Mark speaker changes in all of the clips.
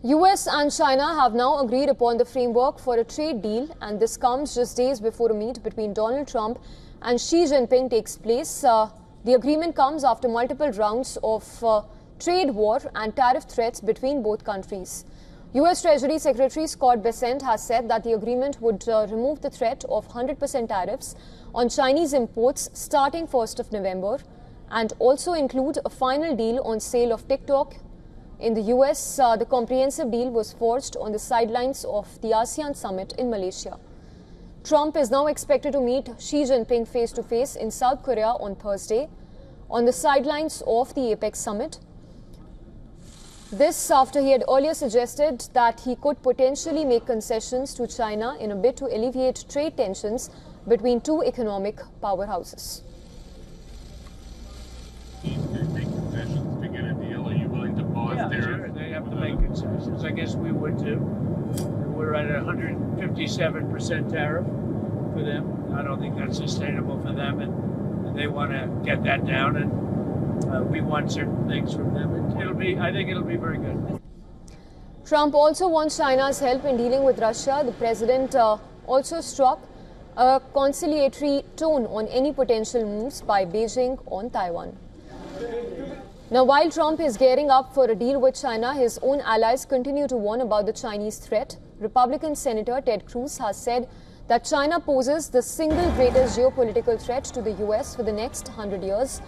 Speaker 1: US and China have now agreed upon the framework for a trade deal, and this comes just days before a meet between Donald Trump and Xi Jinping takes place. The agreement comes after multiple rounds of trade war and tariff threats between both countries. US Treasury Secretary Scott Bessent has said that the agreement would remove the threat of 100% tariffs on Chinese imports starting 1st of November and also include a final deal on sale of TikTok. In the US, the comprehensive deal was forged on the sidelines of the ASEAN summit in Malaysia. Trump is now expected to meet Xi Jinping face-to-face in South Korea on Thursday on the sidelines of the APEC summit. This after he had earlier suggested that he could potentially make concessions to China in a bid to alleviate trade tensions between two economic powerhouses.
Speaker 2: Sure, they have to make concessions. I guess we would too. We're at a 157% tariff for them. I don't think that's sustainable for them, and they want to get that down. And we want certain things from them. And I think it'll be very good.
Speaker 1: Trump also wants China's help in dealing with Russia. The president also struck a conciliatory tone on any potential moves by Beijing on Taiwan. Now, while Trump is gearing up for a deal with China, his own allies continue to warn about the Chinese threat. Republican Senator Ted Cruz has said that China poses the single greatest geopolitical threat to the US for the next 100 years.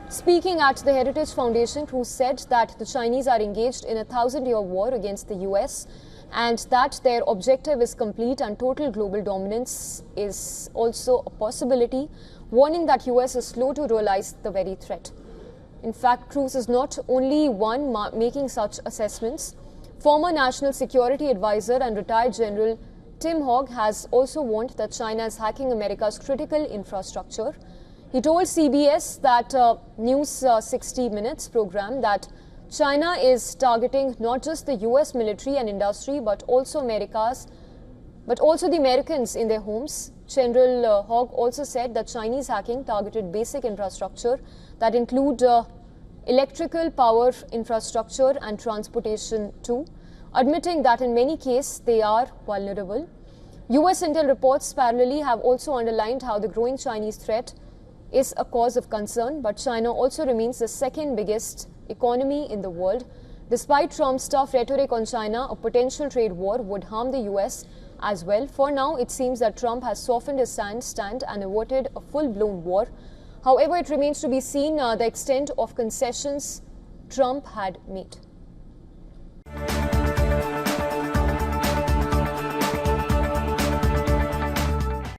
Speaker 1: Speaking at the Heritage Foundation, Cruz said that the Chinese are engaged in a 1,000-year war against the US and that their objective is complete and total global dominance is also a possibility, warning that US is slow to realize the very threat. In fact, Cruz is not only one making such assessments. Former National Security Advisor and retired General Tim Hogg has also warned that China is hacking America's critical infrastructure. He told CBS that News 60 Minutes program that China is targeting not just the US military and industry, but also the Americans in their homes. General Hogg also said that Chinese hacking targeted basic infrastructure that include electrical power infrastructure and transportation too, admitting that in many cases they are vulnerable. US intel reports parallelly have also underlined how the growing Chinese threat is a cause of concern, but China also remains the second biggest economy in the world. Despite Trump's tough rhetoric on China, a potential trade war would harm the US as well. For now, it seems that Trump has softened his stand and averted a full-blown war. However, it remains to be seen the extent of concessions Trump had made.